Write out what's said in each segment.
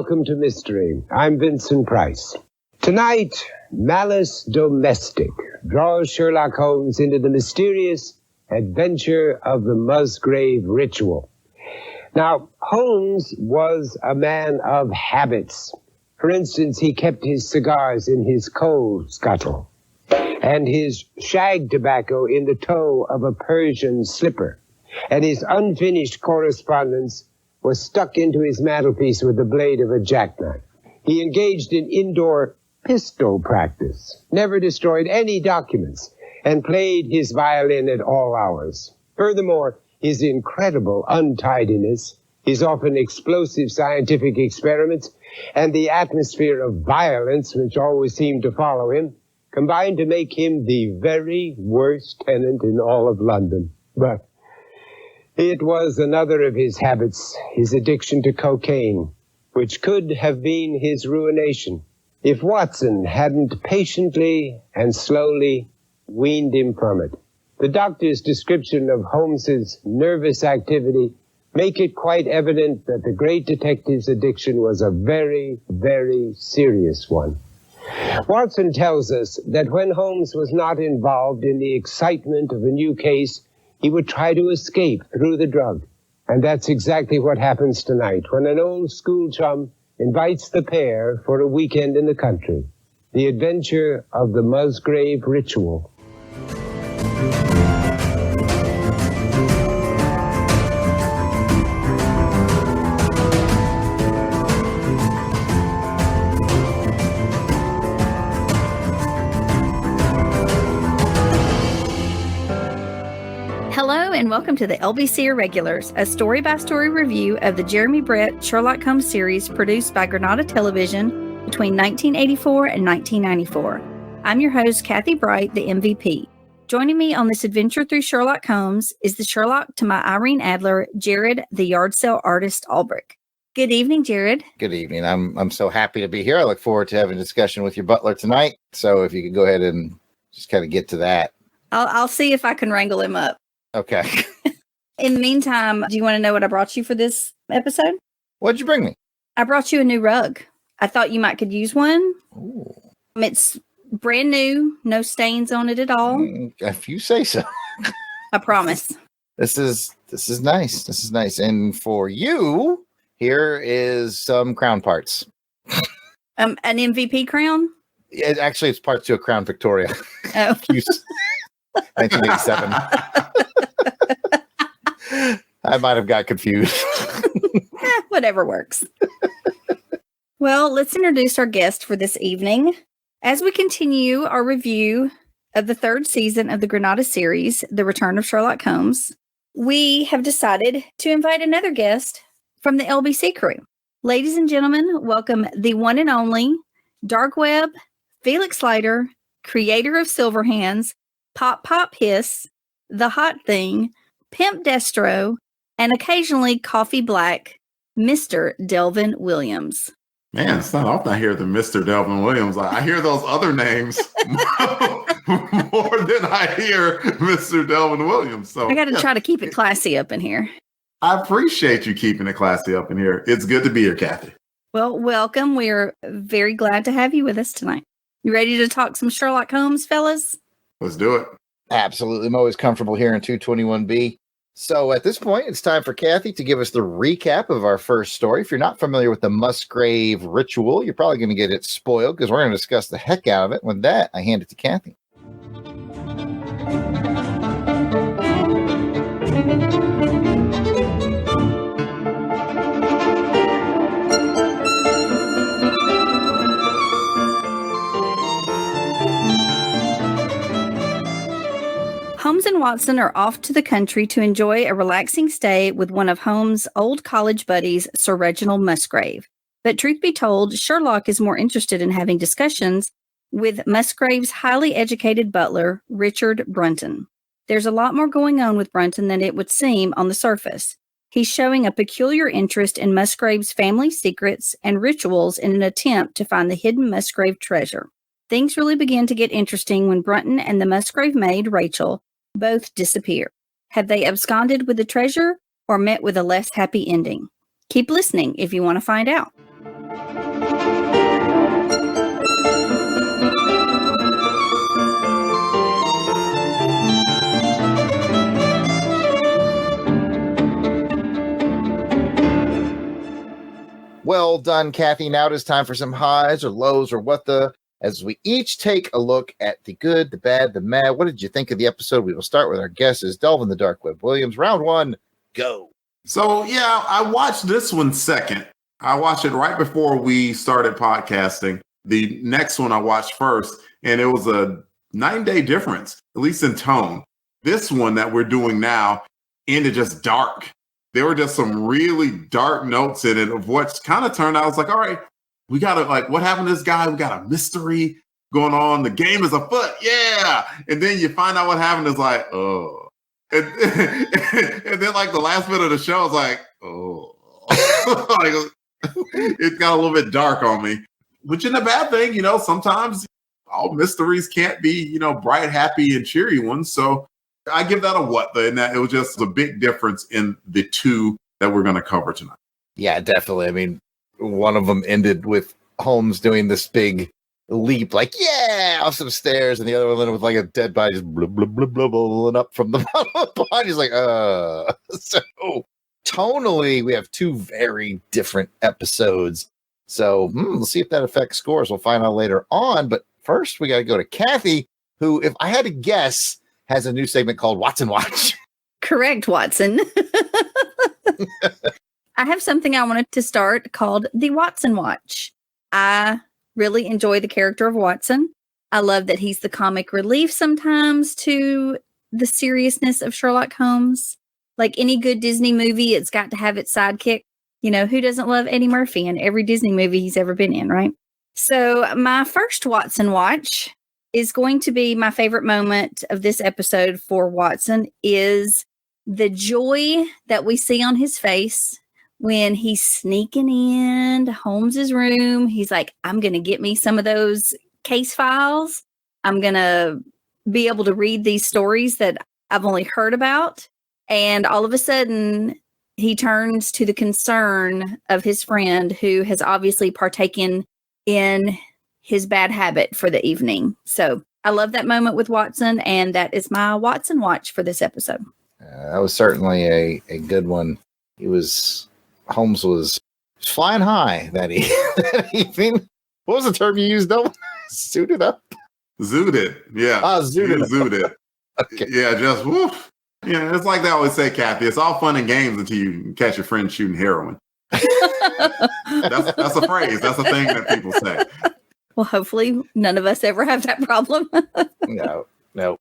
welcome to Mystery. I'm Vincent Price. Tonight, Malice Domestic draws Sherlock Holmes into the mysterious adventure of the Musgrave ritual. Now, Holmes was a man of habits. For instance, he kept his cigars in his coal scuttle and his shag tobacco in the toe of a Persian slipper, and his unfinished correspondence was stuck into his mantelpiece with the blade of a jackknife. He engaged in indoor pistol practice, never destroyed any documents, and played his violin at all hours. Furthermore, his incredible untidiness, his often explosive scientific experiments, and the atmosphere of violence which always seemed to follow him, combined to make him the very worst tenant in all of London. But it was another of his habits, his addiction to cocaine, which could have been his ruination if Watson hadn't patiently and slowly weaned him from it. The doctor's description of Holmes's nervous activity make it quite evident that the great detective's addiction was a very, very serious one. Watson tells us that when Holmes was not involved in the excitement of a new case, he would try to escape through the drug. And that's exactly what happens tonight when an old school chum invites the pair for a weekend in the country. The adventure of the Musgrave ritual. Hello and welcome to the LBC Irregulars, a story-by-story review of the Jeremy Brett Sherlock Holmes series produced by Granada Television between 1984 and 1994. I'm your host, Kathy Bright, the MVP. Joining me on this adventure through Sherlock Holmes is the Sherlock to my Irene Adler, Jarrod, the yard sale artist Albrecht. Good evening, Jarrod. Good evening. I'm so happy to be here. I look forward to having a discussion with your butler tonight. So if you could go ahead and just kind of get to that. I'll see if I can wrangle him up. Okay. In the meantime, do you want to know what I brought you for this episode? What'd you bring me? I brought you a new rug. I thought you could use one. Ooh. It's brand new, no stains on it at all. If you say so. I promise. This is nice. This is nice. And for you, here is some crown parts. An MVP crown? Yeah, actually, it's parts to a Crown Victoria. Oh. 1987. I might have got confused. Whatever works. Well, let's introduce our guest for this evening. As we continue our review of the third season of the Granada series, The Return of Sherlock Holmes, we have decided to invite another guest from the LBC crew. Ladies and gentlemen, welcome the one and only Dark Web, Felix Slater, creator of Silverhands, Pop Pop Hiss, The Hot Thing, Pimp Destro, and occasionally Coffee Black, Mr. Delvin Williams. Man, it's not often I hear the Mr. Delvin Williams. I hear those other names more than I hear Mr. Delvin Williams. So I got to try to keep it classy up in here. I appreciate you keeping it classy up in here. It's good to be here, Kathy. Well, welcome. We're very glad to have you with us tonight. You ready to talk some Sherlock Holmes, fellas? Let's do it. Absolutely. I'm always comfortable here in 221B. So at this point, it's time for Kathy to give us the recap of our first story. If you're not familiar with the Musgrave ritual, you're probably going to get it spoiled because we're going to discuss the heck out of it. With that, I hand it to Kathy. Holmes and Watson are off to the country to enjoy a relaxing stay with one of Holmes' old college buddies, Sir Reginald Musgrave. But truth be told, Sherlock is more interested in having discussions with Musgrave's highly educated butler, Richard Brunton. There's a lot more going on with Brunton than it would seem on the surface. He's showing a peculiar interest in Musgrave's family secrets and rituals in an attempt to find the hidden Musgrave treasure. Things really begin to get interesting when Brunton and the Musgrave maid, Rachel, both disappear. Have they absconded with the treasure or met with a less happy ending? Keep listening if you want to find out. Well done, Kathy. Now it is time for some highs or lows or what the, as we each take a look at the good, the bad, the mad. What did you think of the episode? We will start with our guesses. Delvin the Dark Web Williams, round one, go. So, yeah, I watched this one second. I watched it right before we started podcasting. The next one I watched first, and it was a 9-day difference, at least in tone. This one that we're doing now ended just dark. There were just some really dark notes in it of what's kind of turned out. I was like, all right, we got to, like, what happened to this guy? We got a mystery going on. The game is afoot. Yeah. And then you find out what happened. Is like, oh. And then, like, the last bit of the show is like, oh. Like, it got a little bit dark on me, which isn't a bad thing. You know, sometimes all mysteries can't be, you know, bright, happy, and cheery ones. So I give that a what, in that it was just a big difference in the two that we're going to cover tonight. Yeah, definitely. I mean, one of them ended with Holmes doing this big leap, like, yeah, off some stairs, and the other one ended with like a dead body just blub, blub, blub, blub, blub, up from the bottom of the pond. He's like, So tonally, we have two very different episodes. So we'll see if that affects scores. We'll find out later on. But first, we got to go to Kathy, who, if I had to guess, has a new segment called Watson Watch. Correct, Watson. I have something I wanted to start called the Watson Watch. I really enjoy the character of Watson. I love that he's the comic relief sometimes to the seriousness of Sherlock Holmes. Like any good Disney movie, it's got to have its sidekick. You know, who doesn't love Eddie Murphy in every Disney movie he's ever been in, right? So my first Watson Watch is going to be my favorite moment of this episode for Watson is the joy that we see on his face when he's sneaking into Holmes's room. He's like, I'm going to get me some of those case files. I'm going to be able to read these stories that I've only heard about. And all of a sudden, he turns to the concern of his friend who has obviously partaken in his bad habit for the evening. So I love that moment with Watson, and that is my Watson Watch for this episode. That was certainly a good one. Holmes was flying high that evening. What was the term you used, though? Suited up? Zooted. Yeah. Zooted. Okay. Yeah, just woof. Yeah, it's like they always say, Kathy, it's all fun and games until you catch your friend shooting heroin. That's a phrase. That's a thing that people say. Well, hopefully none of us ever have that problem. No.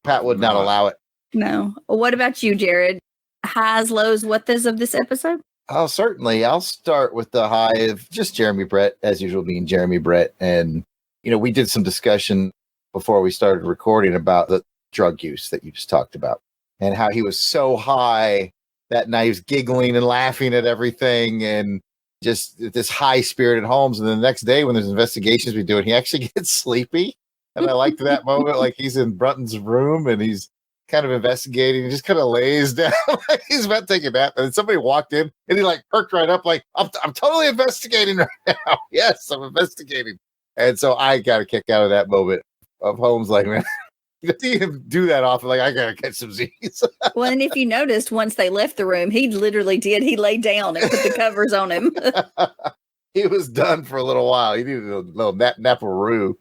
Pat would not allow it. No. What about you, Jared? Highs, lows, what-thys of this episode? Oh, certainly. I'll start with the high of just Jeremy Brett, as usual, being Jeremy Brett. And, you know, we did some discussion before we started recording about the drug use that you just talked about and how he was so high that night. He was giggling and laughing at everything and just this high-spirited Holmes. And the next day when there's investigations we do it, he actually gets sleepy. And I liked that moment, like he's in Brunton's room and he's kind of investigating. He just kind of lays down like he's about to take a nap. And then somebody walked in and he like perked right up like, I'm totally investigating right now. Yes, I'm investigating. And so I got a kick out of that moment of Holmes like, man, you see him do that often. Like, I got to catch some Z's. Well, and if you noticed, once they left the room, he literally did. He laid down and put the covers on him. He was done for a little while. He needed a little naparoo.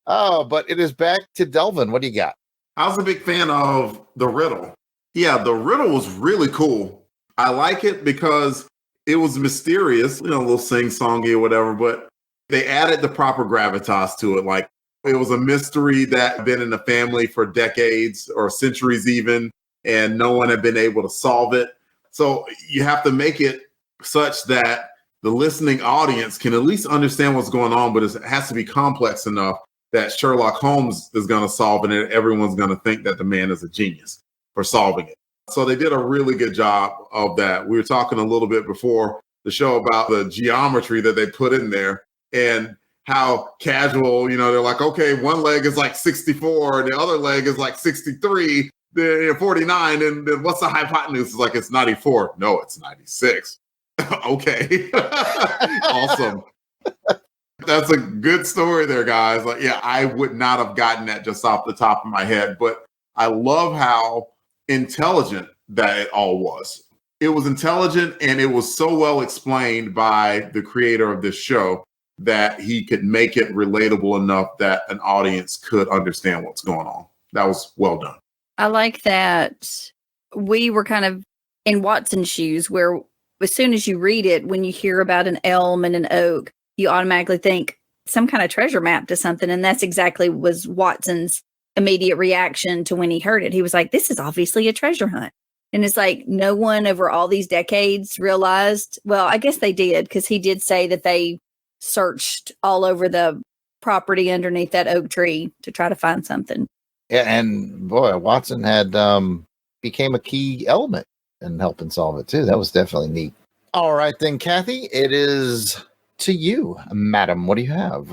Oh, but it is back to Delvin. What do you got? I was a big fan of the riddle. Yeah, the riddle was really cool. I like it because it was mysterious, you know, a little sing-songy or whatever, but they added the proper gravitas to it. Like, it was a mystery that had been in the family for decades or centuries even, and no one had been able to solve it. So you have to make it such that the listening audience can at least understand what's going on, but it has to be complex enough that Sherlock Holmes is going to solve it and everyone's going to think that the man is a genius for solving it. So they did a really good job of that. We were talking a little bit before the show about the geometry that they put in there and how casual, you know, they're like, okay, one leg is like 64 and the other leg is like 63, then 49. And then what's the hypotenuse? It's like, it's 94. No, it's 96. Okay. Awesome. That's a good story there, guys. Like, yeah, I would not have gotten that just off the top of my head, but I love how intelligent that it all was. It was intelligent, and it was so well explained by the creator of this show that he could make it relatable enough that an audience could understand what's going on. That was well done. I like that we were kind of in Watson's shoes, where as soon as you read it, when you hear about an elm and an oak, you automatically think some kind of treasure map to something. And that's exactly was Watson's immediate reaction to when he heard it. He was like, this is obviously a treasure hunt. And it's like no one over all these decades realized, well, I guess they did, because he did say that they searched all over the property underneath that oak tree to try to find something. Yeah, and boy, Watson had became a key element in helping solve it too. That was definitely neat. All right then, Kathy, it is to you, madam. What do you have?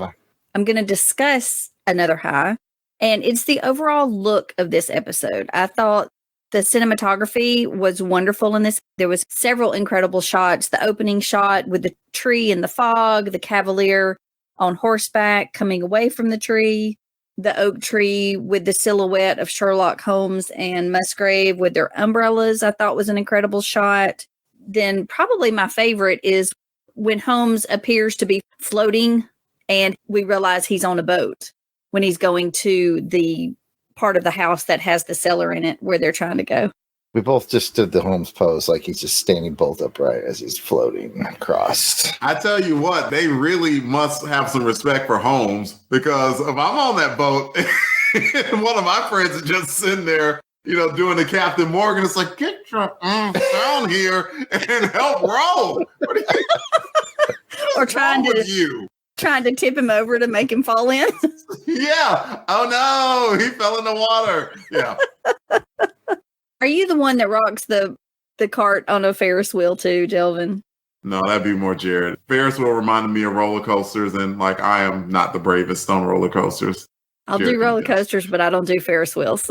I'm going to discuss another high, and it's the overall look of this episode. I thought the cinematography was wonderful in this. There was several incredible shots. The opening shot with the tree in the fog, the cavalier on horseback coming away from the tree, the oak tree with the silhouette of Sherlock Holmes and Musgrave with their umbrellas, I thought was an incredible shot. Then probably my favorite is when Holmes appears to be floating and we realize he's on a boat when he's going to the part of the house that has the cellar in it where they're trying to go. We both just stood the Holmes pose, like he's just standing bolt upright as he's floating across. I tell you what, they really must have some respect for Holmes, because if I'm on that boat and one of my friends is just sitting there, doing the Captain Morgan, it's like, get your down here and help row. What are you? Or trying to tip him over to make him fall in. Yeah. Oh no, he fell in the water. Yeah. Are you the one that rocks the cart on a Ferris wheel too, Delvin? No, that'd be more Jared. Ferris wheel reminded me of roller coasters, and like I am not the bravest on roller coasters. I'll do roller coasters, but I don't do Ferris wheels.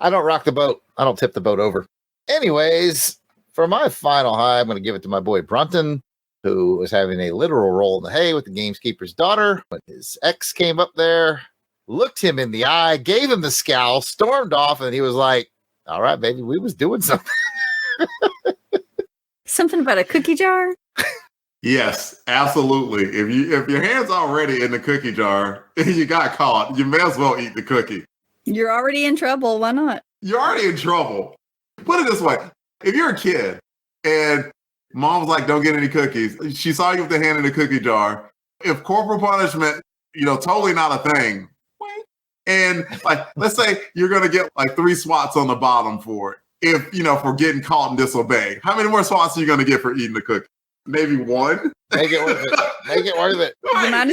I don't rock the boat. I don't tip the boat over. Anyways, for my final high, I'm going to give it to my boy Brunton, who was having a literal roll in the hay with the gamekeeper's daughter when his ex came up there, looked him in the eye, gave him the scowl, stormed off, and he was like, all right, baby, we was doing something. Something about a cookie jar? Yes, absolutely. If your hand's already in the cookie jar and you got caught, you may as well eat the cookie. You're already in trouble. Why not? You're already in trouble. Put it this way. If you're a kid and mom was like, don't get any cookies, she saw you with the hand in the cookie jar. If corporal punishment, totally not a thing. And like, let's say you're going to get like 3 swats on the bottom for it. If, for getting caught and disobeying. How many more swats are you going to get for eating the cookie? Maybe 1? Make it worth it. Make it worth it.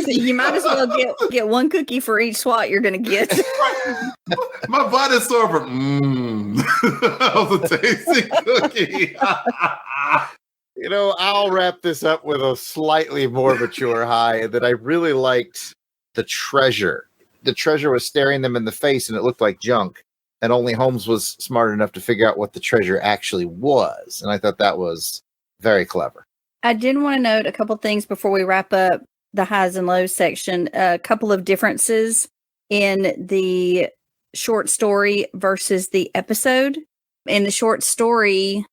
You might as well get 1 cookie for each swat you're going to get. My butt is sore from, that was a tasty cookie. I'll wrap this up with a slightly more mature high, that I really liked the treasure. The treasure was staring them in the face and it looked like junk. And only Holmes was smart enough to figure out what the treasure actually was. And I thought that was very clever. I did want to note a couple things before we wrap up the highs and lows section. A couple of differences in the short story versus the episode. In the short story,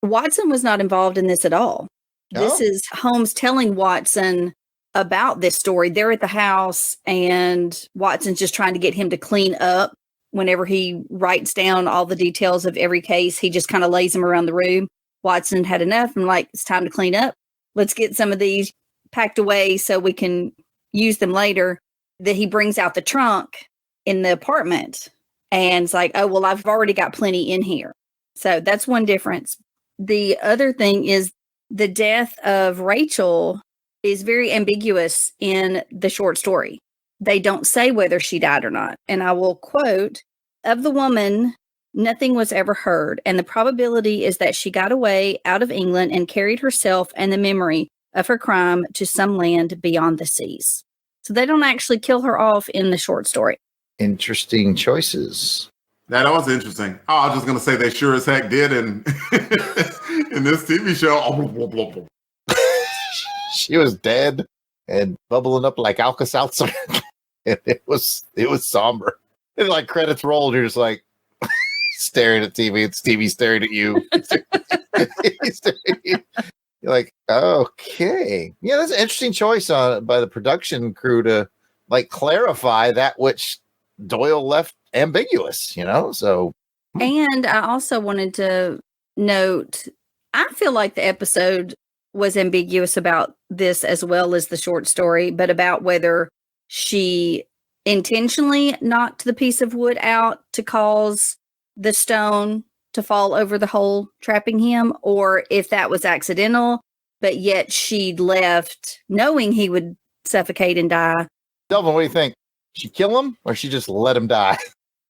Watson was not involved in this at all. Oh. This is Holmes telling Watson about this story. They're at the house and Watson's just trying to get him to clean up. Whenever he writes down all the details of every case, he just kind of lays them around the room. Watson had enough and like, it's time to clean up. Let's get some of these packed away so we can use them later. That he brings out the trunk in the apartment and it's like, oh, well, I've already got plenty in here. So that's one difference. The other thing is the death of Rachel is very ambiguous in the short story. They don't say whether she died or not. And I will quote, of the woman, nothing was ever heard. And the probability is that she got away out of England and carried herself and the memory of her crime to some land beyond the seas. So they don't actually kill her off in the short story. Interesting choices. That was interesting. Oh, I was just gonna say they sure as heck did in in this TV show. She was dead and bubbling up like Alka-Seltzer. And it was somber. And like credits rolled, you're just like staring at TV. It's TV staring at you. He's staring at you. You're like, okay. Yeah, that's an interesting choice by the production crew to like clarify that which Doyle left ambiguous, so. And I also wanted to note, I feel like the episode was ambiguous about this as well as the short story, but about whether she intentionally knocked the piece of wood out to cause the stone to fall over the hole, trapping him, or if that was accidental, but yet she'd left knowing he would suffocate and die. Delvin, what do you think? She kill him or she just let him die?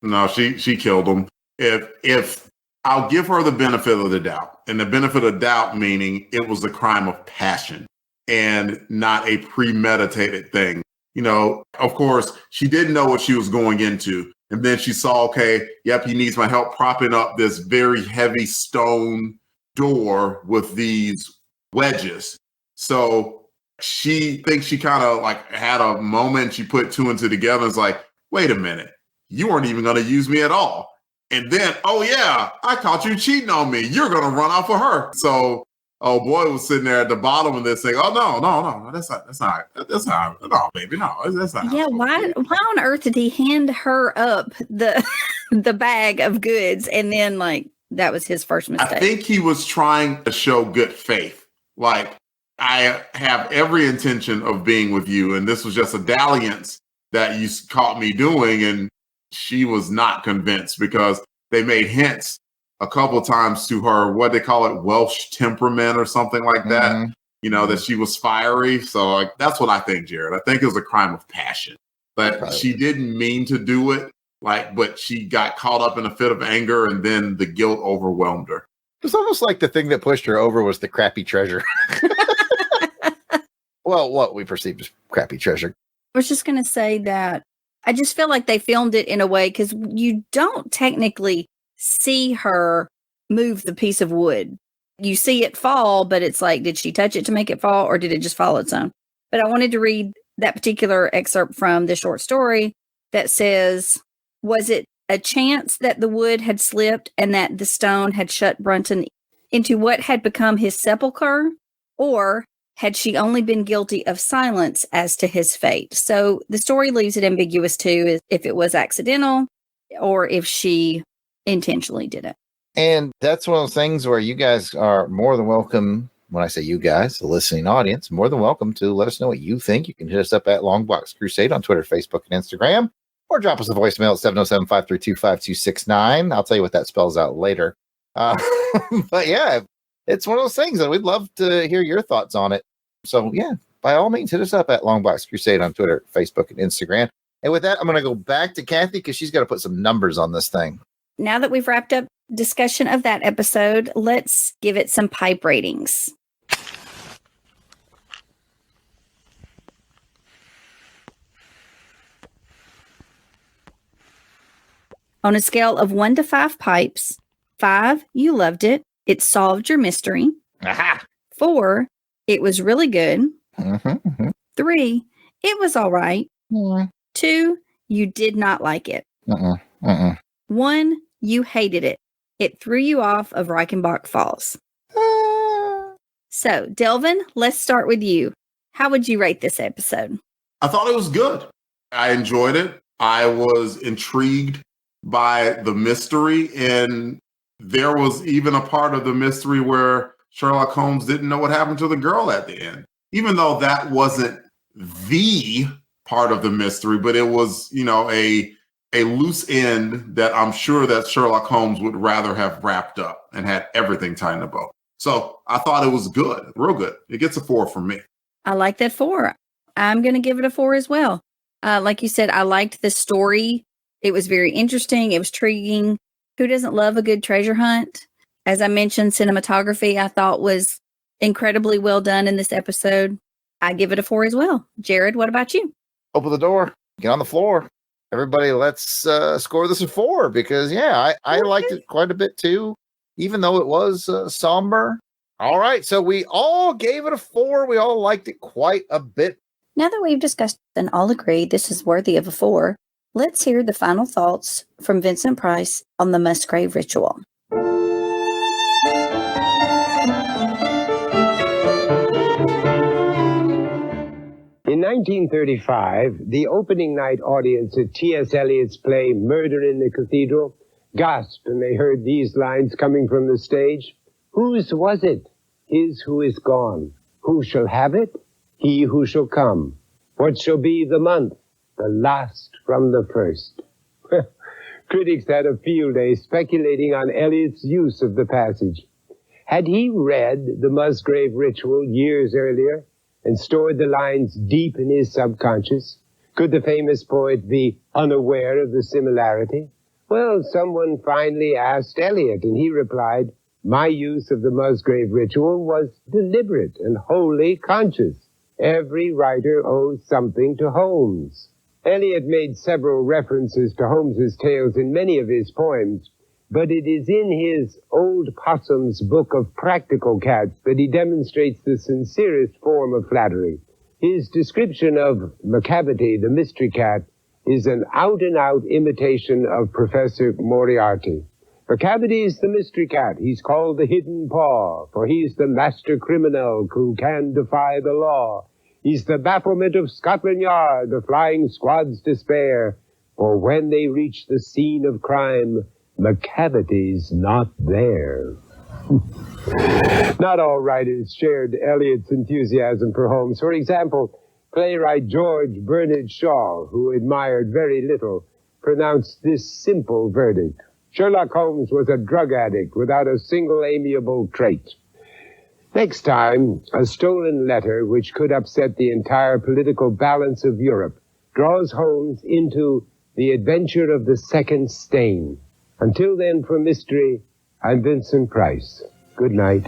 No, she killed him. If I'll give her the benefit of the doubt, and the benefit of doubt meaning it was a crime of passion and not a premeditated thing. Of course, she didn't know what she was going into. And then she saw, okay, yep, he needs my help propping up this very heavy stone door with these wedges. So she thinks she kind of like had a moment. She put two and two together and was like, wait a minute, you weren't even going to use me at all. And then, oh yeah, I caught you cheating on me. You're going to run off of her. So, oh boy was sitting there at the bottom of this thing. Oh no, that's not, no, baby, no, that's not. Yeah, why on earth did he hand her up the the bag of goods and then like that was his first mistake? I think he was trying to show good faith. Like, I have every intention of being with you, and this was just a dalliance that you caught me doing, and she was not convinced because they made hints a couple times to her, what they call it, Welsh temperament or something like that, that she was fiery. So like, that's what I think, Jared. I think it was a crime of passion, but she didn't mean to do it. But she got caught up in a fit of anger and then the guilt overwhelmed her. It's almost like the thing that pushed her over was the crappy treasure. Well, what we perceived as crappy treasure. I was just going to say that I just feel like they filmed it in a way because you don't technically see her move the piece of wood. You see it fall, but it's like, did she touch it to make it fall or did it just fall its own? But I wanted to read that particular excerpt from the short story that says, was it a chance that the wood had slipped and that the stone had shut Brunton into what had become his sepulcher? Or had she only been guilty of silence as to his fate? So the story leaves it ambiguous too, if it was accidental or if she intentionally did it. And that's one of those things where you guys are more than welcome. When I say you guys, the listening audience, more than welcome to let us know what you think. You can hit us up at LONGBOX CRUSADE on Twitter, Facebook, and Instagram, or drop us a voicemail at 707-532-5269. I'll tell you what that spells out later. But yeah, it's one of those things that we'd love to hear your thoughts on it. So yeah, by all means, hit us up at LONGBOX CRUSADE on Twitter, Facebook, and Instagram. And with that, I'm going to go back to Kathy because she's got to put some numbers on this thing. Now that we've wrapped up discussion of that episode, let's give it some pipe ratings. On a scale of 1 to 5 pipes, 5, you loved it. It solved your mystery. Aha! 4, it was really good. 3, it was all right. 2, you did not like it. 1, you hated it. It threw you off of Reichenbach Falls. So, Delvin, let's start with you. How would you rate this episode? I thought it was good. I enjoyed it. I was intrigued by the mystery, and there was even a part of the mystery where Sherlock Holmes didn't know what happened to the girl at the end, even though that wasn't the part of the mystery, but it was, a loose end that I'm sure that Sherlock Holmes would rather have wrapped up and had everything tied in a bow. So I thought it was good, real good. It gets a 4 from me. I like that 4. I'm going to give it a 4 as well. Like you said, I liked the story. It was very interesting. It was intriguing. Who doesn't love a good treasure hunt? As I mentioned, cinematography I thought was incredibly well done in this episode. I give it a 4 as well. Jared, what about you? Open the door. Get on the floor. everybody, let's score this a 4 because, I liked it quite a bit too, even though it was somber. All right, so we all gave it a 4. We all liked it quite a bit. Now that we've discussed and all agree this is worthy of a 4, let's hear the final thoughts from Vincent Price on the Musgrave Ritual. In 1935, the opening night audience at T.S. Eliot's play Murder in the Cathedral gasped when they heard these lines coming from the stage. Whose was it? His who is gone. Who shall have it? He who shall come. What shall be the month? The last from the first. Critics had a field day speculating on Eliot's use of the passage. Had he read the Musgrave Ritual years earlier and stored the lines deep in his subconscious? Could the famous poet be unaware of the similarity? Well, someone finally asked Eliot, and he replied, my use of the Musgrave Ritual was deliberate and wholly conscious. Every writer owes something to Holmes. Eliot made several references to Holmes's tales in many of his poems, but it is in his Old Possum's Book of Practical Cats that he demonstrates the sincerest form of flattery. His description of Macavity, the mystery cat, is an out-and-out imitation of Professor Moriarty. Macavity is the mystery cat. He's called the Hidden Paw, for he's the master criminal who can defy the law. He's the bafflement of Scotland Yard, the flying squad's despair, for when they reach the scene of crime, Macavity's not there. Not all writers shared Eliot's enthusiasm for Holmes. For example, playwright George Bernard Shaw, who admired very little, pronounced this simple verdict. Sherlock Holmes was a drug addict without a single amiable trait. Next time, a stolen letter which could upset the entire political balance of Europe draws Holmes into the adventure of the second stain. Until then, for Mystery, I'm Vincent Price. Good night.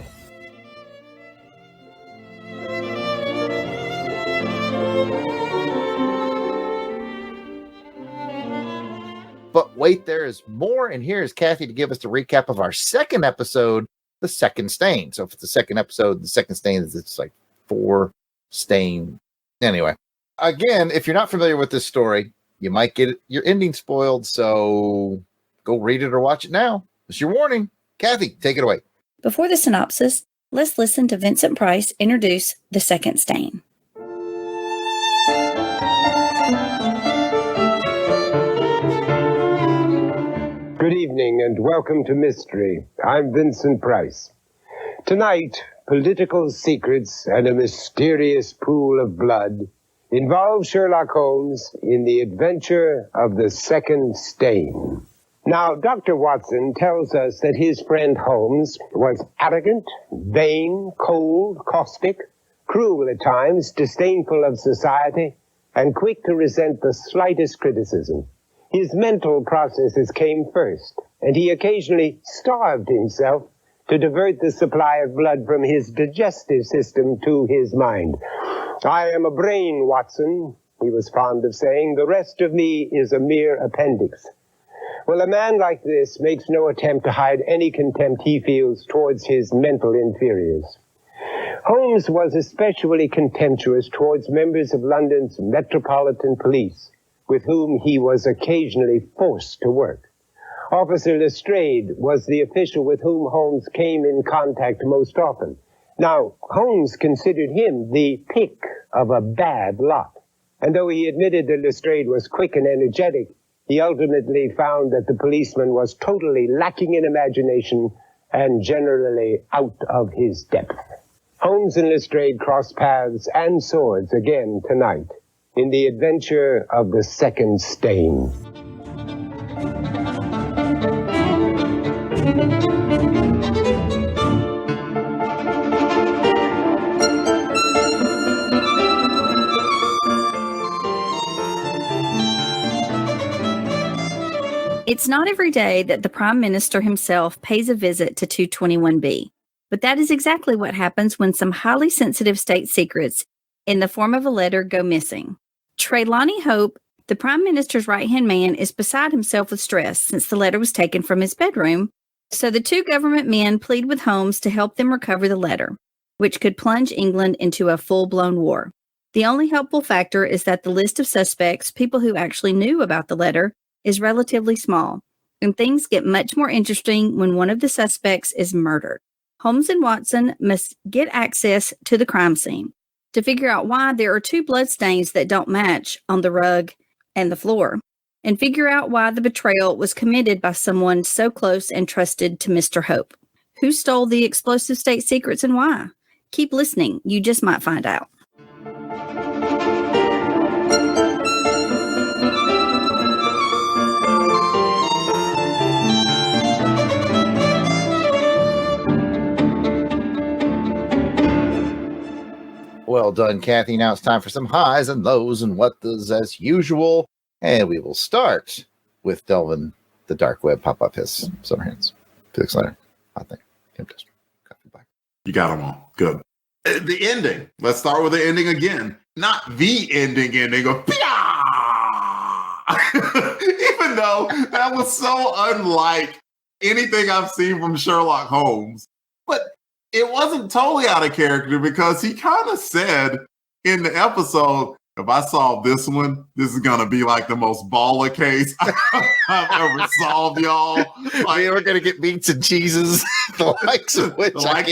But wait, there is more, and here is Kathy to give us the recap of our second episode, The Second Stain. So if it's the second episode, The Second Stain is it's like 4 stain. Anyway, again, if you're not familiar with this story, you might get your ending spoiled, so go read it or watch it now. It's your warning. Kathy, take it away. Before the synopsis, let's listen to Vincent Price introduce The Second Stain. Good evening and welcome to Mystery. I'm Vincent Price. Tonight, political secrets and a mysterious pool of blood involve Sherlock Holmes in the adventure of the second stain. Now, Dr. Watson tells us that his friend Holmes was arrogant, vain, cold, caustic, cruel at times, disdainful of society, and quick to resent the slightest criticism. His mental processes came first, and he occasionally starved himself to divert the supply of blood from his digestive system to his mind. I am a brain, Watson, he was fond of saying. The rest of me is a mere appendix. Well, a man like this makes no attempt to hide any contempt he feels towards his mental inferiors. Holmes was especially contemptuous towards members of London's Metropolitan Police, with whom he was occasionally forced to work. Officer Lestrade was the official with whom Holmes came in contact most often. Now, Holmes considered him the pick of a bad lot. And though he admitted that Lestrade was quick and energetic, he ultimately found that the policeman was totally lacking in imagination and generally out of his depth. Holmes and Lestrade crossed paths and swords again tonight in the adventure of the second stain. It's not every day that the Prime Minister himself pays a visit to 221B, but that is exactly what happens when some highly sensitive state secrets in the form of a letter go missing. Trelawney Hope The Prime Minister's right-hand man is beside himself with stress since the letter was taken from his bedroom, so the two government men plead with Holmes to help them recover the letter, which could plunge England into a full-blown war. The only helpful factor is that the list of suspects, people who actually knew about the letter, is relatively small, and things get much more interesting when one of the suspects is murdered. Holmes and Watson must get access to the crime scene to figure out why there are two bloodstains that don't match on the rug and the floor, and figure out why the betrayal was committed by someone so close and trusted to Mr. Hope. Who stole the explosive state secrets and why? Keep listening. You just might find out. Well done, Kathy. Now it's time for some highs and lows and what does as usual. And we will start with Delvin, the dark web pop-up his summer hands. Felix Leonard, hot thing. Kim Tester. You got them all. Good. The ending. Let's start with the ending again. Not the ending of even though that was so unlike anything I've seen from Sherlock Holmes. But it wasn't totally out of character because he kind of said in the episode, if I solve this one, this is going to be like the most baller case I've ever solved, y'all. Like, we're going to get beats and cheeses, the likes of which I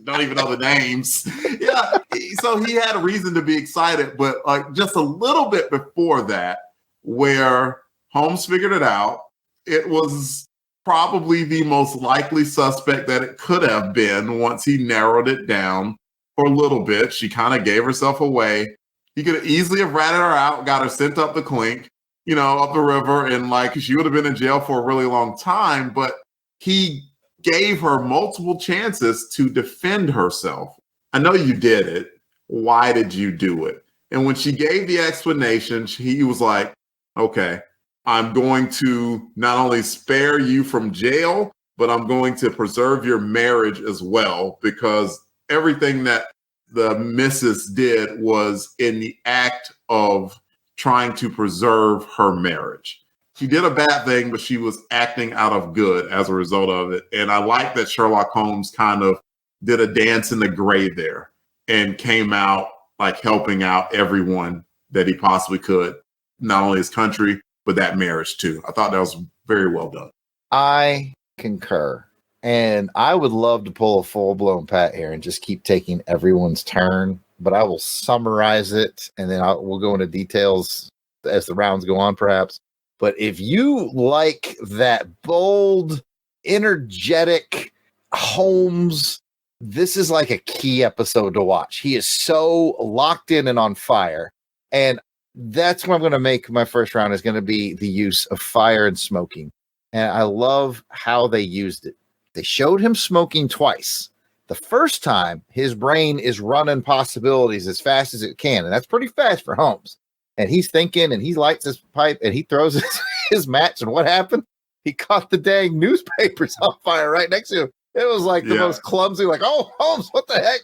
don't even know the names. Yeah, so he had a reason to be excited, but like just a little bit before that, where Holmes figured it out, it was probably the most likely suspect that it could have been once he narrowed it down for a little bit. She kind of gave herself away. He could easily have ratted her out, got her sent up the clink, up the river, and like she would have been in jail for a really long time, but he gave her multiple chances to defend herself. I know you did it. Why did you do it? And when she gave the explanation, he was like, okay, I'm going to not only spare you from jail, but I'm going to preserve your marriage as well, because everything that the missus did was in the act of trying to preserve her marriage. She did a bad thing, but she was acting out of good as a result of it. And I like that Sherlock Holmes kind of did a dance in the gray there and came out like helping out everyone that he possibly could, not only his country, but that marriage too. I thought that was very well done. I concur. And I would love to pull a full-blown Pat here and just keep taking everyone's turn, but I will summarize it, and then we'll go into details as the rounds go on, perhaps. But if you like that bold, energetic Holmes, this is like a key episode to watch. He is so locked in and on fire, and that's what I'm going to make my first round is going to be the use of fire and smoking. And I love how they used it. They showed him smoking twice. The first time, his brain is running possibilities as fast as it can, and that's pretty fast for Holmes. And he's thinking, and he lights his pipe, and he throws his match, and what happened? He caught the dang newspapers on fire right next to him. It was like the most clumsy, like, oh, Holmes, what the heck,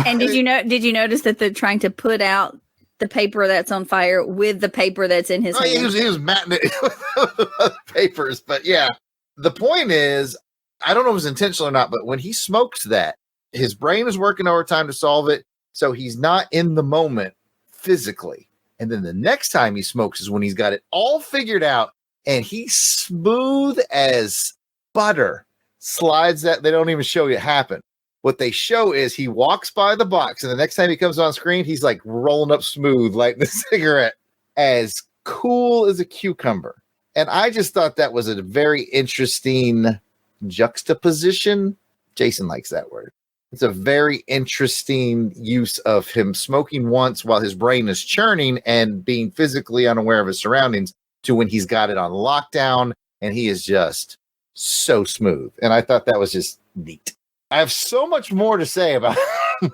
And did you notice that they're trying to put out the paper that's on fire with the paper that's in his hand? He was matting it with papers, but yeah. The point is, I don't know if it's intentional or not, but when he smokes that, his brain is working overtime to solve it, so he's not in the moment physically. And then the next time he smokes is when he's got it all figured out, and he's smooth as butter. Slides that they don't even show you happen. What they show is he walks by the box, and the next time he comes on screen, he's like rolling up smooth, lighting the cigarette, as cool as a cucumber. And I just thought that was a very interesting juxtaposition. Jason likes that word. It's a very interesting use of him smoking once while his brain is churning and being physically unaware of his surroundings to when he's got it on lockdown and he is just so smooth. And I thought that was just neat. I have so much more to say about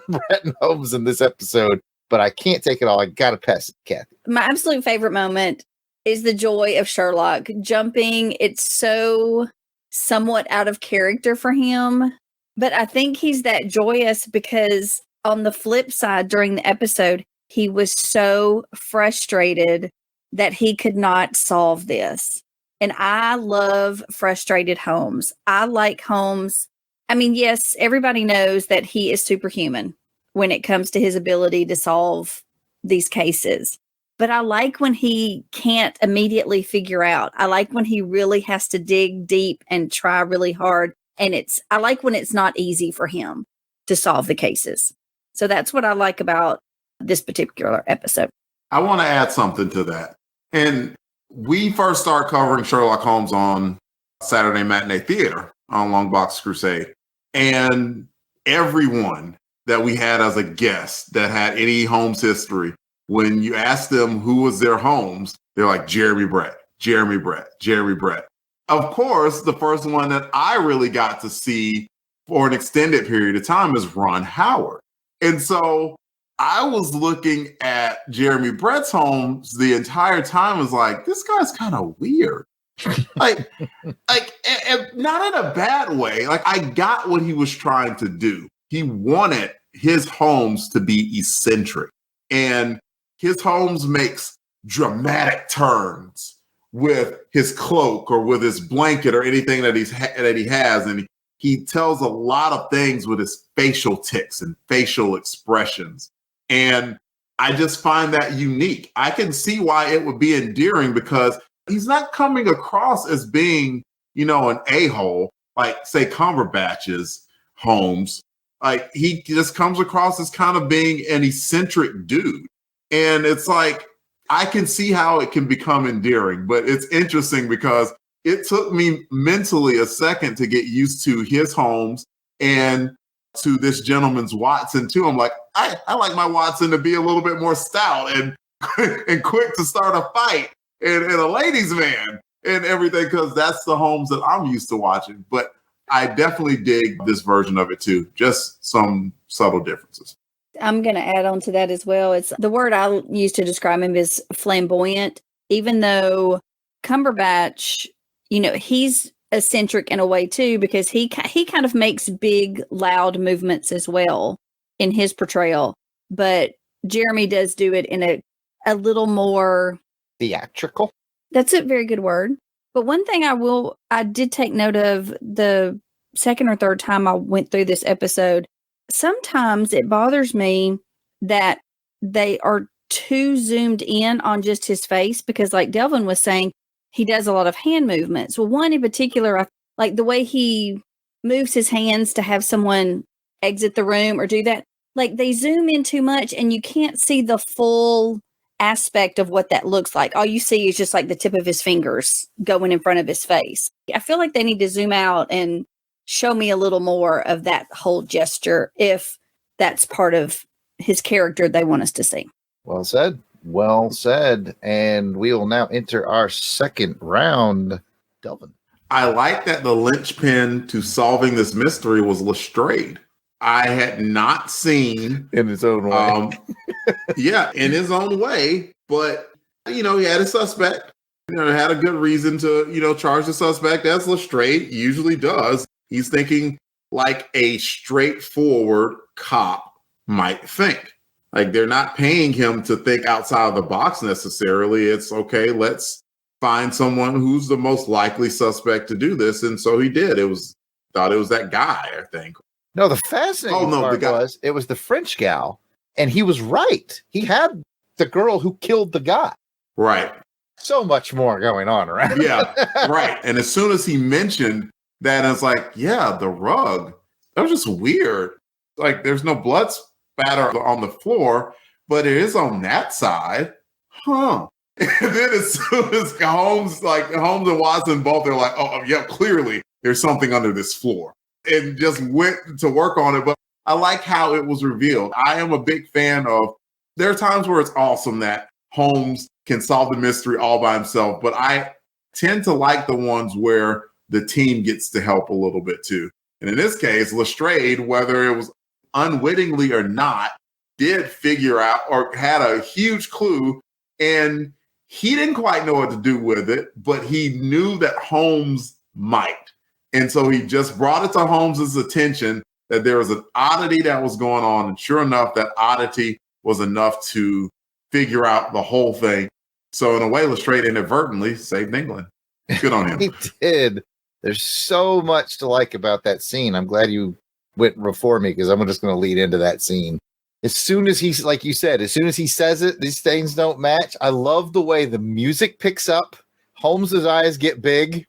Brett and Holmes in this episode, but I can't take it all. I got to pass it, Kathy. My absolute favorite moment is the joy of Sherlock jumping. It's so somewhat out of character for him, but I think he's that joyous because on the flip side during the episode, he was so frustrated that he could not solve this. And I love frustrated Holmes. I like Holmes. I mean, yes, everybody knows that he is superhuman when it comes to his ability to solve these cases. But I like when he can't immediately figure out. I like when he really has to dig deep and try really hard. And I like when it's not easy for him to solve the cases. So that's what I like about this particular episode. I want to add something to that. And we first started covering Sherlock Holmes on Saturday Matinee Theater on LONGBOX CRUSADE. And everyone that we had as a guest that had any Holmes history, when you asked them who was their Holmes, they're like, Jeremy Brett, Jeremy Brett, Jeremy Brett. Of course, the first one that I really got to see for an extended period of time is Ron Howard. And so I was looking at Jeremy Brett's Holmes the entire time, was like, this guy's kind of weird. like not in a bad way. Like, I got what he was trying to do. He wanted his Holmes to be eccentric, and his Holmes makes dramatic turns with his cloak or with his blanket or anything that he has, and he tells a lot of things with his facial tics and facial expressions. And I just find that unique. I can see why it would be endearing, because he's not coming across as being, an a-hole, like, say, Cumberbatch's Holmes. Like, he just comes across as kind of being an eccentric dude. And it's like, I can see how it can become endearing, but it's interesting because it took me mentally a second to get used to his Holmes and to this gentleman's Watson too. I'm like, I like my Watson to be a little bit more stout and quick to start a fight and a ladies' man and everything, because that's the Holmes that I'm used to watching. But I definitely dig this version of it too. Just some subtle differences. I'm going to add on to that as well. It's the word I use to describe him is flamboyant, even though Cumberbatch, he's eccentric in a way too, because he kind of makes big, loud movements as well in his portrayal. But Jeremy does do it in a little more theatrical. That's a very good word. But one thing I did take note of the second or third time I went through this episode. Sometimes it bothers me that they are too zoomed in on just his face, because like Delvin was saying, he does a lot of hand movements. Well, one in particular, I like the way he moves his hands to have someone exit the room or do that. Like, they zoom in too much and you can't see the full aspect of what that looks like. All you see is just like the tip of his fingers going in front of his face. I feel like they need to zoom out and show me a little more of that whole gesture, if that's part of his character they want us to see. Well said. Well said. And we will now enter our second round. Delvin. I like that the linchpin to solving this mystery was Lestrade. I had not seen... In his own way. In his own way. But, he had a suspect. Had a good reason to, charge the suspect, as Lestrade usually does. He's thinking like a straightforward cop might think. Like, they're not paying him to think outside of the box necessarily. It's okay, let's find someone who's the most likely suspect to do this. And so he did. Thought it was that guy, I think. No, the fascinating part was it was the French gal, and he was right. He had the girl who killed the guy. Right. So much more going on around. Yeah, right. And as soon as he mentioned that, I was like, yeah, the rug. That was just weird. Like, there's no blood spatter on the floor, but it is on that side. Huh. And then as soon as Holmes and Watson both are like, oh, yeah, clearly there's something under this floor. And just went to work on it. But I like how it was revealed. I am a big fan of, there are times where it's awesome that Holmes can solve the mystery all by himself, but I tend to like the ones where the team gets to help a little bit too. And in this case, Lestrade, whether it was unwittingly or not, did figure out or had a huge clue, and he didn't quite know what to do with it, but he knew that Holmes might. And so he just brought it to Holmes's attention that there was an oddity that was going on. And sure enough, that oddity was enough to figure out the whole thing. So in a way, Lestrade inadvertently saved England. Good on him. He did. There's so much to like about that scene. I'm glad you went before me because I'm just going to lead into that scene. As soon as he's, like you said, as soon as he says it, these things don't match. I love the way the music picks up. Holmes's eyes get big.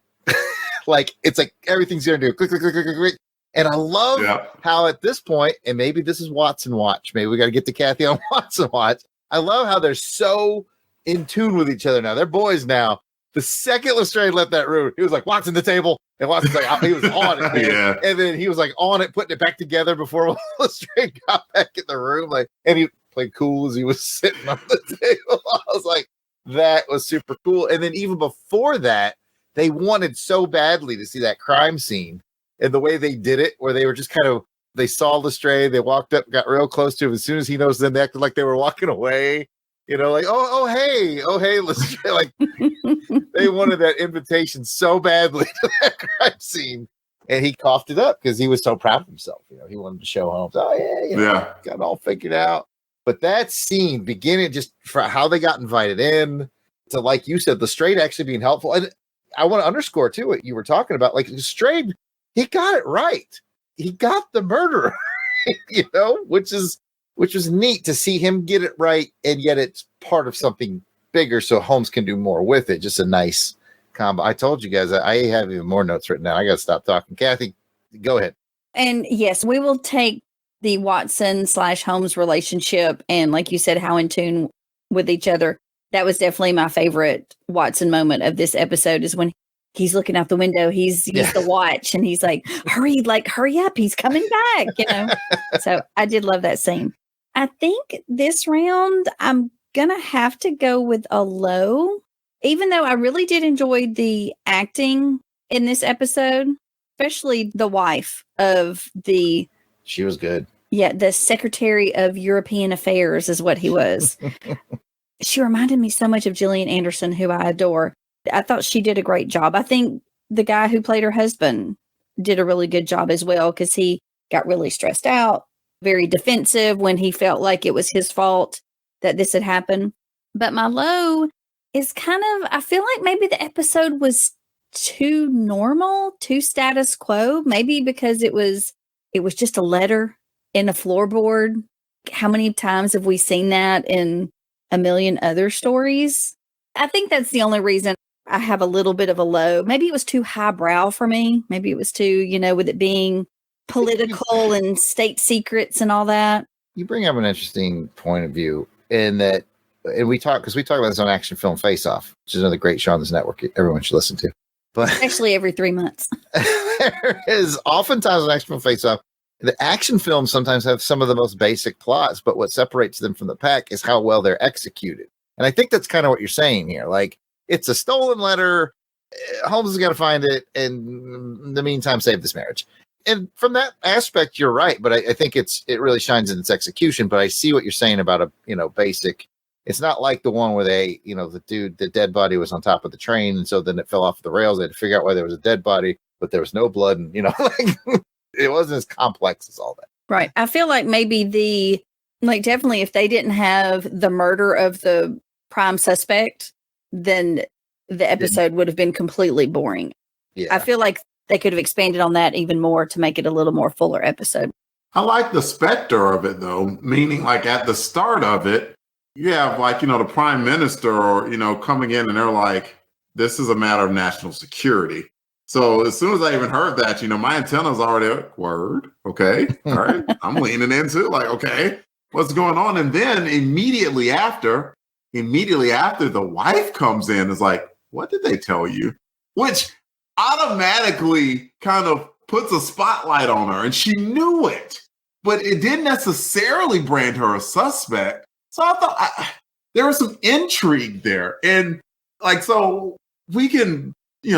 Like, it's like everything's going to do click, click, click, click, click, click. And I love how at this point, and maybe this is Watson Watch. Maybe we got to get to Kathy on Watson Watch. I love how they're so in tune with each other now. They're boys now. The second Lestrade left that room, he was like, Watson the table. And Watson's like, he was on it. Man. And then he was like on it, putting it back together before Lestrade got back in the room. Like, and he played cool as he was sitting on the table. I was like, that was super cool. And then even before that, they wanted so badly to see that crime scene. And the way they did it, where they were just kind of, they saw Lestrade, they walked up, got real close to him. As soon as he noticed them, they acted like they were walking away. You know, like, oh, hey, Lestrade. Like, they wanted that invitation so badly to that crime scene. And he coughed it up because he was so proud of himself. You know, he wanted to show Holmes, got it all figured out. But that scene, beginning just for how they got invited in, to, like you said, Lestrade actually being helpful. And I want to underscore, too, what you were talking about. Like, Lestrade, he got it right. He got the murderer, you know, which was neat to see him get it right. And yet it's part of something bigger so Holmes can do more with it. Just a nice combo. I told you guys I have even more notes written down. I got to stop talking. Kathy, go ahead. And yes, we will take the Watson/Holmes relationship and, like you said, how in tune with each other. That was definitely my favorite Watson moment of this episode, is when he's looking out the window, he's used the watch, and he's like, hurry up, he's coming back, you know? So I did love that scene. I think this round, I'm going to have to go with a low, even though I really did enjoy the acting in this episode, especially the wife of the... She was good. Yeah, the Secretary of European Affairs is what he was. She reminded me so much of Gillian Anderson, who I adore. I thought she did a great job. I think the guy who played her husband did a really good job as well, because he got really stressed out, very defensive when he felt like it was his fault that this had happened. But my low is kind of, I feel like maybe the episode was too normal, too status quo, maybe because it was just a letter in a floorboard. How many times have we seen that in a million other stories? I think that's the only reason I have a little bit of a low. Maybe it was too highbrow for me. Maybe it was too, with it being political and state secrets and all that. You bring up an interesting point of view in that, and we talk about this on Action Film Face Off, which is another great show on this network everyone should listen to. But especially every 3 months. There is oftentimes on Action Film Face Off, the action films sometimes have some of the most basic plots, but what separates them from the pack is how well they're executed. And I think that's kind of what you're saying here. Like, it's a stolen letter. Holmes is going to find it, and in the meantime, save this marriage. And from that aspect, you're right. But I think it really shines in its execution. But I see what you're saying about a basic. It's not like the one where the dead body was on top of the train, and so then it fell off the rails. They had to figure out why there was a dead body, but there was no blood, and it wasn't as complex as all that. Right. I feel like maybe definitely if they didn't have the murder of the prime suspect, then the episode would have been completely boring. Yeah. I feel like they could have expanded on that even more to make it a little more fuller episode. I like the specter of it, though, meaning like at the start of it, you have the prime minister coming in, and they're like, this is a matter of national security. So as soon as I even heard that, my antenna's already like, word. Okay. All right. I'm leaning into like, okay, what's going on? And then immediately after the wife comes in, is like, what did they tell you? Which automatically kind of puts a spotlight on her, and she knew it, but it didn't necessarily brand her a suspect. So I thought there was some intrigue there. And so we can,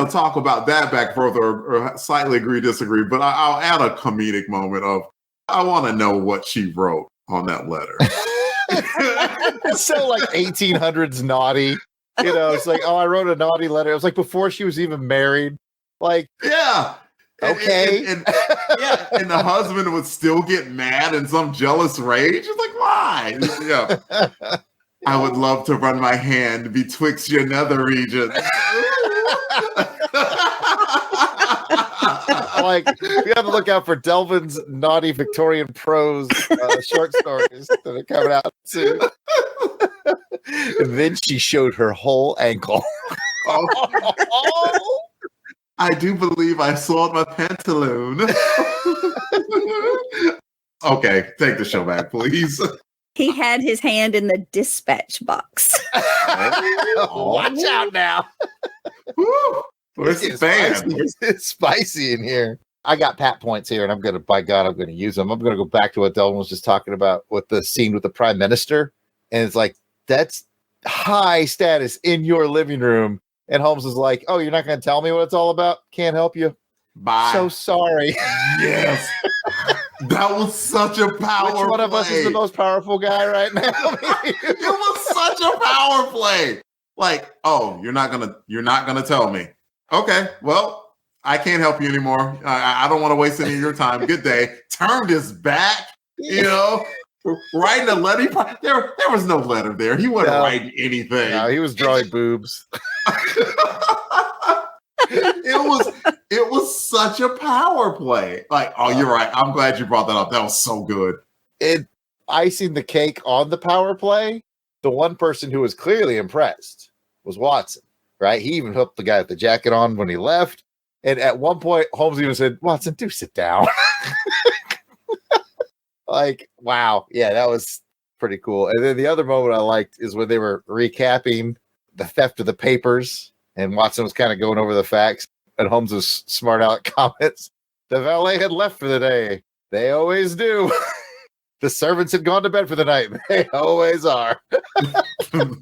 talk about that back further or slightly agree, disagree, but I'll add a comedic moment of, I want to know what she wrote on that letter. It's so 1800s naughty. It's like, oh, I wrote a naughty letter. It was like before she was even married. Like, yeah. Okay. And the husband would still get mad in some jealous rage. It's like, why? Yeah. I would love to run my hand betwixt your nether regions. Like, you have to look out for Delvin's naughty Victorian prose short stories that are coming out soon. And then she showed her whole ankle. Oh. I do believe I soiled my pantaloon. Okay, take the show back, please. He had his hand in the dispatch box. Watch out now. Woo. Where's the fan? It's spicy in here. I got pat points here, and I'm going to use them. I'm going to go back to what Delvin was just talking about with the scene with the prime minister. And it's like, that's high status in your living room. And Holmes is like, oh, you're not going to tell me what it's all about? Can't help you. Bye. So sorry. Yes. That was such a power play. Which one of us is the most powerful guy right now? It was such a power play. Like, oh, you're not gonna tell me. Okay, well, I can't help you anymore. I don't want to waste any of your time. Good day. Turned his back, writing a letter. There was no letter there. He wasn't writing anything. No, he was drawing boobs. It was such a power play. Like, oh, you're right. I'm glad you brought that up. That was so good. Icing the cake on the power play, the one person who was clearly impressed was Watson, right? He even hooked the guy with the jacket on when he left. And at one point, Holmes even said, Watson, do sit down. Like, wow. Yeah, that was pretty cool. And then the other moment I liked is when they were recapping the theft of the papers, and Watson was kind of going over the facts, and Holmes was smart aleck comments. The valet had left for the day. They always do. The servants had gone to bed for the night. They always are. That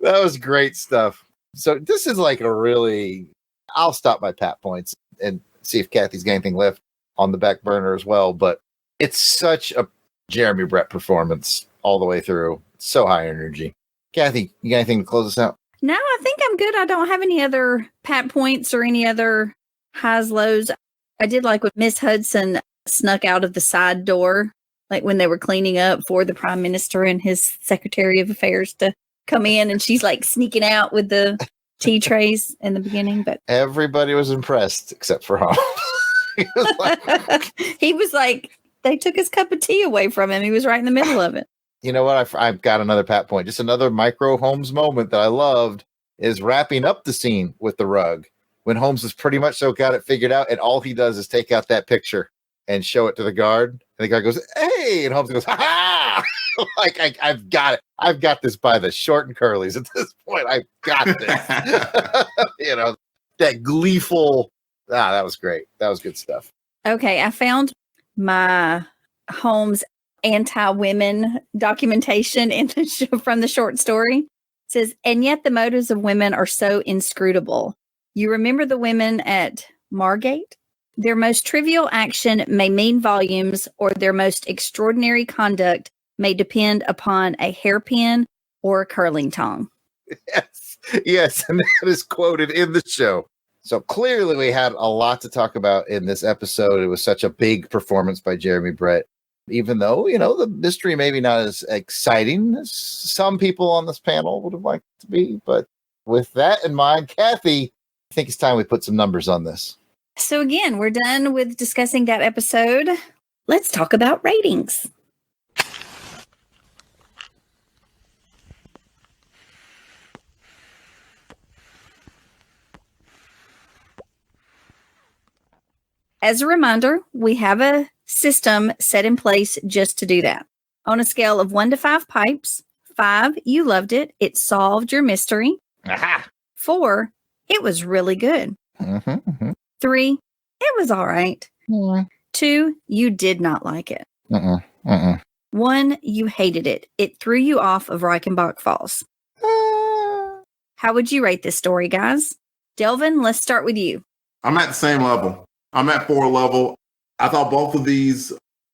was great stuff. So this is like a really... I'll stop my pat points and see if Kathy's got anything left on the back burner as well. But it's such a Jeremy Brett performance all the way through. So high energy. Kathy, you got anything to close us out? No, I think I'm good. I don't have any other pat points or any other highs, lows. I did like when Miss Hudson snuck out of the side door, like when they were cleaning up for the Prime Minister and his Secretary of Affairs to come in, and she's like sneaking out with the tea trays in the beginning. But everybody was impressed except for Holmes. He was like, they took his cup of tea away from him. He was right in the middle of it. You know what? I've got another pat point. Just another micro Holmes moment that I loved is wrapping up the scene with the rug when Holmes has pretty much so got it figured out, and all he does is take out that picture and show it to the guard. And the guard goes, "Hey!" And Holmes goes, "Ha ha!" Like, I've got it. I've got this by the short and curlies at this point. I've got this. That gleeful. That was great. That was good stuff. Okay, I found my Holmes anti-women documentation in the show from the short story. It says, and yet the motives of women are so inscrutable. You remember the women at Margate? Their most trivial action may mean volumes, or their most extraordinary conduct may depend upon a hairpin or a curling tongue. Yes, and that is quoted in the show. So clearly we had a lot to talk about in this episode. It was such a big performance by Jeremy Brett. Even though, the mystery maybe not as exciting as some people on this panel would have liked it to be. But with that in mind, Kathy, I think it's time we put some numbers on this. So again, we're done with discussing that episode. Let's talk about ratings. As a reminder, we have a system set in place just to do that. On a scale of 1 to 5 pipes, 5, you loved it. It solved your mystery. Aha! 4, it was really good. 3, it was all right. 2, you did not like it. 1, you hated it. It threw you off of Reichenbach Falls. How would you rate this story, guys? Delvin, let's start with you. I'm at the same level. I'm at 4 level. I thought both of these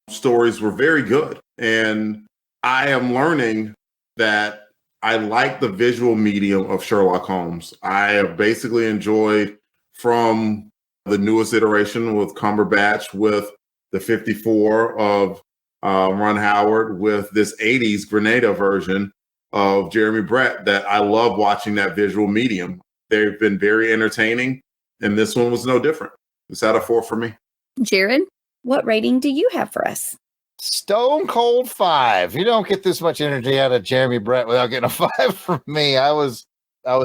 stories were very good. And I am learning that I like the visual medium of Sherlock Holmes. I have basically enjoyed from the newest iteration with Cumberbatch, with the 54 of Ron Howard, with this 80s Grenada version. of Jeremy Brett that I love watching that visual medium. They've been very entertaining, and this one was no different. It's out of 4 for me. Jared, what rating do you have for us? Stone cold 5. You don't get this much energy out of Jeremy Brett without getting a 5 from me. I was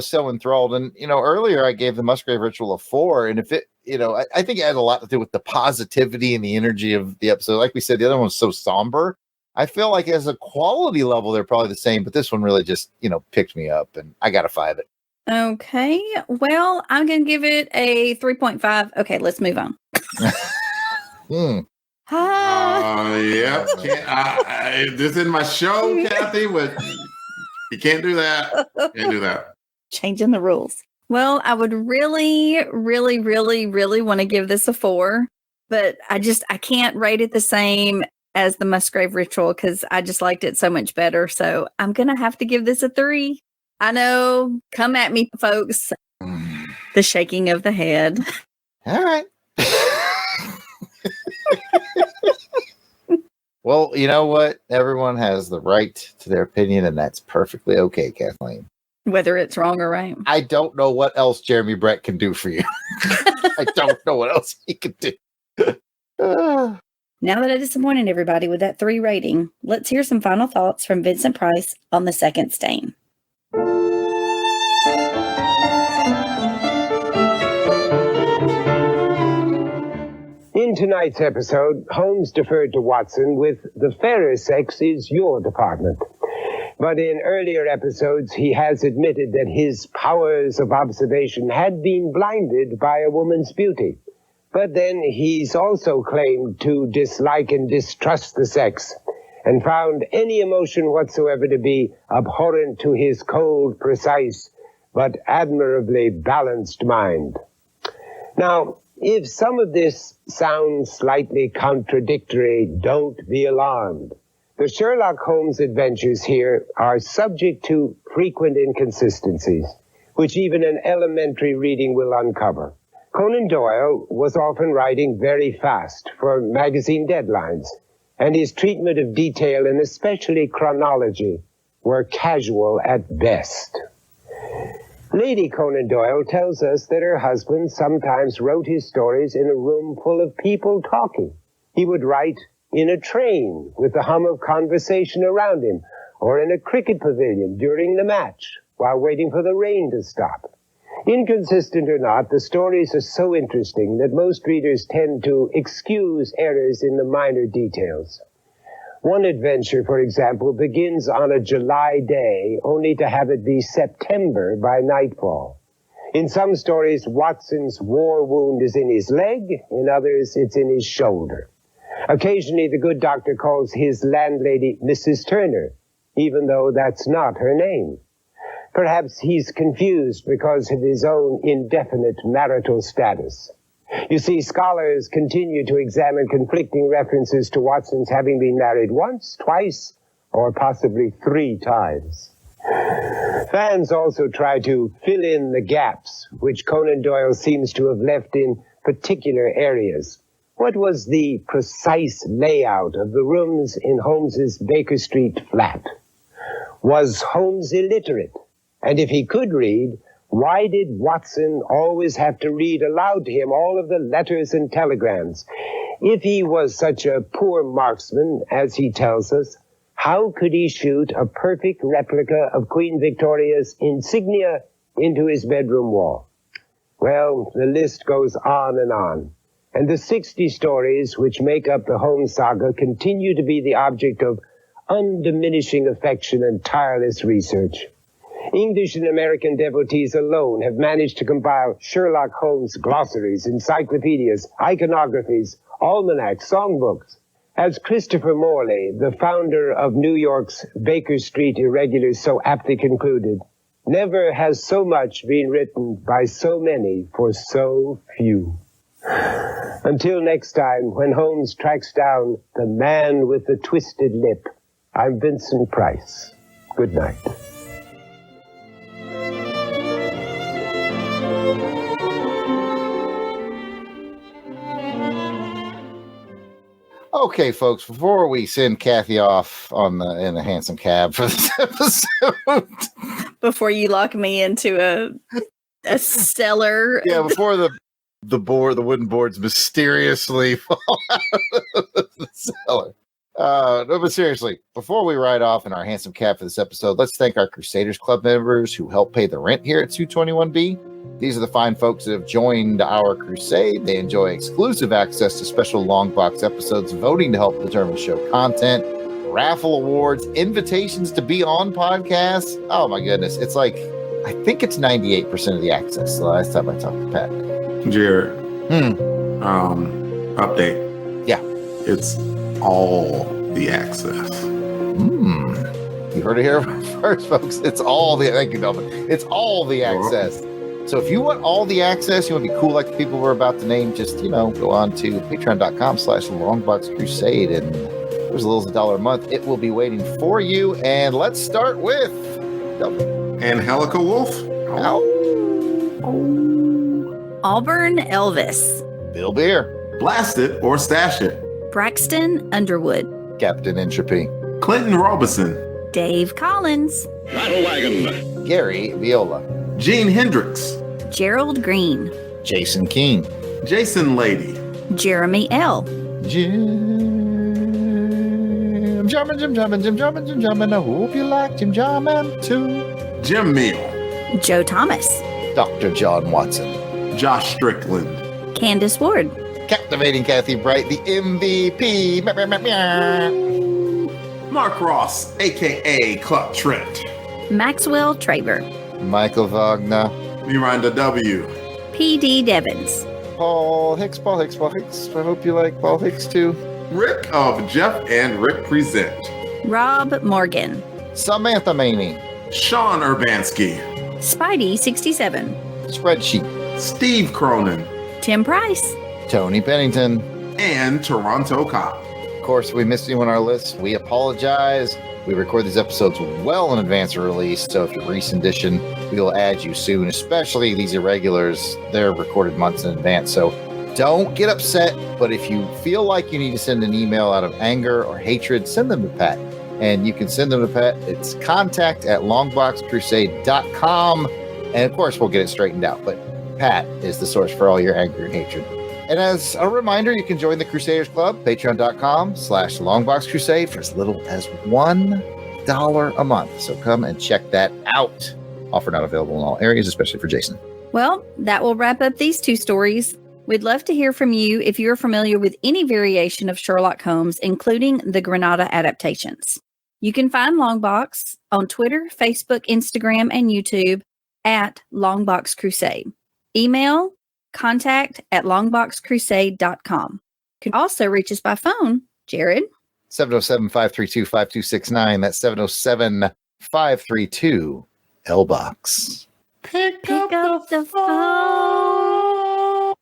so enthralled. And, earlier I gave the Musgrave Ritual a 4. And if it, I think it had a lot to do with the positivity and the energy of the episode. Like we said, the other one was so somber. I feel like as a quality level, they're probably the same, but this one really just, picked me up, and I got a 5 it. Okay. Well, I'm going to give it a 3.5. Okay, let's move on. Yeah. This isn't my show, Kathy, but you can't do that. Can't do that. Changing the rules. Well, I would really, really, really, really want to give this a 4, but I can't rate it the same as the Musgrave Ritual because I just liked it so much better. So I'm going to have to give this a 3. I know. Come at me, folks. The shaking of the head. All right. Well, you know what? Everyone has the right to their opinion, and that's perfectly okay, Kathleen. Whether it's wrong or right. I don't know what else Jeremy Brett can do for you. I don't know what else he can do. Now that I disappointed everybody with that 3 rating, let's hear some final thoughts from Vincent Price on the second stain. In tonight's episode, Holmes deferred to Watson with the fairer sex is your department. But in earlier episodes, he has admitted that his powers of observation had been blinded by a woman's beauty. But then he's also claimed to dislike and distrust the sex, and found any emotion whatsoever to be abhorrent to his cold, precise, but admirably balanced mind. Now, if some of this sounds slightly contradictory, don't be alarmed. The Sherlock Holmes adventures here are subject to frequent inconsistencies, which even an elementary reading will uncover. Conan Doyle was often writing very fast for magazine deadlines, and his treatment of detail and especially chronology were casual at best. Lady Conan Doyle tells us that her husband sometimes wrote his stories in a room full of people talking. He would write in a train with the hum of conversation around him, or in a cricket pavilion during the match while waiting for the rain to stop. Inconsistent or not, the stories are so interesting that most readers tend to excuse errors in the minor details. One adventure, for example, begins on a July day, only to have it be September by nightfall. In some stories, Watson's war wound is in his leg. In others, it's in his shoulder. Occasionally, the good doctor calls his landlady Mrs. Turner, even though that's not her name. Perhaps he's confused because of his own indefinite marital status. You see, scholars continue to examine conflicting references to Watson's having been married once, twice, or possibly 3 times. Fans also try to fill in the gaps, which Conan Doyle seems to have left in particular areas. What was the precise layout of the rooms in Holmes's Baker Street flat? Was Holmes illiterate? And if he could read, why did Watson always have to read aloud to him all of the letters and telegrams? If he was such a poor marksman, as he tells us, how could he shoot a perfect replica of Queen Victoria's insignia into his bedroom wall? Well, the list goes on, and the 60 stories which make up the Holmes saga continue to be the object of undiminishing affection and tireless research. English and American devotees alone have managed to compile Sherlock Holmes glossaries, encyclopedias, iconographies, almanacs, songbooks. As Christopher Morley, the founder of New York's Baker Street Irregulars, so aptly concluded, never has so much been written by so many for so few. Until next time, when Holmes tracks down the man with the twisted lip, I'm Vincent Price. Good night. Okay, folks, before we send Kathy off in the handsome cab for this episode. Before you lock me into a cellar. Yeah, before the wooden boards mysteriously fall out of the cellar. No, but seriously, before we ride off in our handsome cab for this episode, let's thank our Crusaders Club members who help pay the rent here at 221B. These are the fine folks that have joined our crusade. They enjoy exclusive access to special long box episodes, voting to help determine show content, raffle awards, invitations to be on podcasts. Oh my goodness. It's like, I think it's 98% of the access. The last time I talked to Pat. Jared. Update. Yeah. It's all the access. You heard it here first, folks. It's all the, thank you, Delvin. It's all the access. So if you want all the access, you want to be cool like the people we're about to name, just, go on to patreon.com/longboxcrusade, and there's as little as $1 a month. It will be waiting for you. And let's start with Angelica Wolf. Auburn Elvis. Bill Beer. Blast It or Stash It. Braxton Underwood. Captain Entropy. Clinton Robeson. Dave Collins. Battle Wagon. Gary Viola. Gene Hendricks. Gerald Green. Jason King. Jason Lady. Jeremy L. Jim Jumpin'. I hope you like Jim Jumpin' too. Jim Meal. Joe Thomas. Dr. John Watson. Josh Strickland. Candace Ward. Captivating Kathy Bright, the MVP. Mark Ross, a.k.a. Clark Trent. Maxwell Traver. Michael Wagner. Miranda W. P.D. Devins. Paul Hicks. I hope you like Paul Hicks too. Rick of Jeff and Rick Present. Rob Morgan. Samantha Maney. Sean Urbanski. Spidey 67. Spreadsheet. Steve Cronin. Tim Price. Tony Pennington. And Toronto Cop. Of course, we missed you on our list. We apologize. We record these episodes well in advance of release, so if you're recent edition, we will add you soon, especially these irregulars. They're recorded months in advance, so don't get upset. But if you feel like you need to send an email out of anger or hatred, send them to Pat. And you can send them to Pat. It's contact@longboxcrusade.com. And of course, we'll get it straightened out. But Pat is the source for all your anger and hatred. And as a reminder, you can join the Crusaders Club, patreon.com/longboxcrusade for as little as $1 a month. So come and check that out. Offer not available in all areas, especially for Jason. Well, that will wrap up these two stories. We'd love to hear from you if you're familiar with any variation of Sherlock Holmes, including the Granada adaptations. You can find Longbox on Twitter, Facebook, Instagram, and YouTube at Longbox Crusade. Email contact@longboxcrusade.com. You can also reach us by phone. Jared? 707-532-5269. That's 707-532 LBOX. Pick up the phone.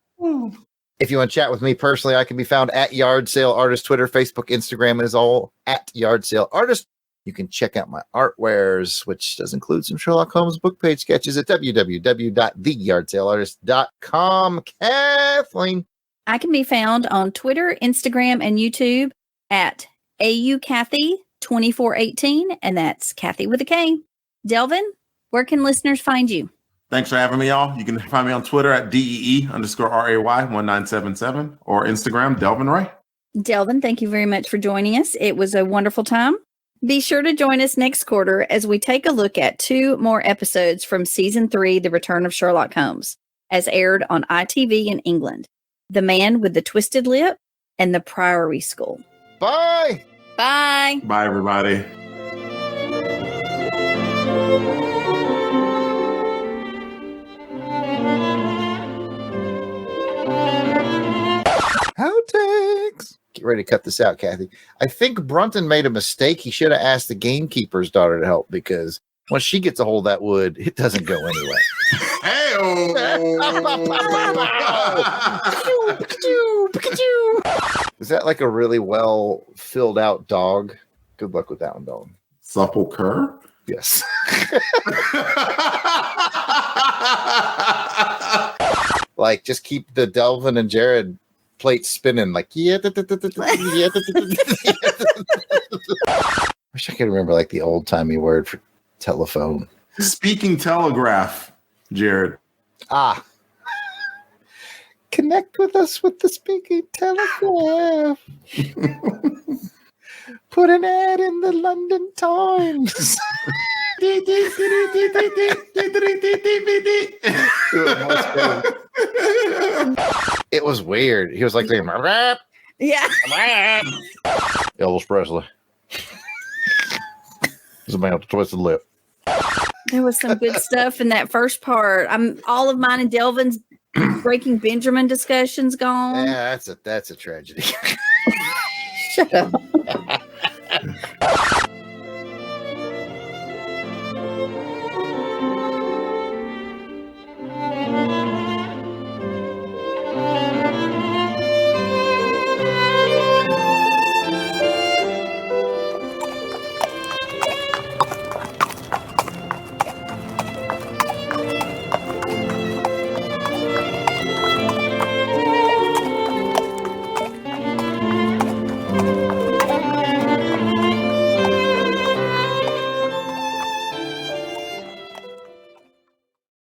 If you want to chat with me personally, I can be found at Yard Sale Artist, Twitter, Facebook, Instagram is all at Yard Sale Artist. You can check out my artwares, which does include some Sherlock Holmes book page sketches at www.theyardsaleartist.com. Kathleen. I can be found on Twitter, Instagram, and YouTube at AUKathy2418, and that's Kathy with a K. Delvin, where can listeners find you? Thanks for having me, y'all. You can find me on Twitter at DEE_RAY1977 or Instagram, Delvin Ray. Delvin, thank you very much for joining us. It was a wonderful time. Be sure to join us next quarter as we take a look at 2 more episodes from Season 3, The Return of Sherlock Holmes, as aired on ITV in England. The Man with the Twisted Lip and The Priory School. Bye! Bye! Bye, everybody. Outtakes. Get ready to cut this out, Kathy. I think Brunton made a mistake. He should have asked the gamekeeper's daughter to help, because once she gets a hold of that wood, it doesn't go anywhere. Is that like a really well filled out dog? Good luck with that one, Dalton. Supple cur? Yes. Like, just keep the Delvin and Jared plate spinning like yeah. Wish I could remember like the old timey word for telephone. Speaking telegraph, Jared. Connect with us with the speaking telegraph. Put an ad in the London Times. It was weird. He was like saying, rap. Yeah. Elvis Presley. There's a man with a twisted lip. There was some good stuff in that first part. All of mine and Delvin's Breaking Benjamin discussions gone. Yeah, that's a tragedy. Shut up.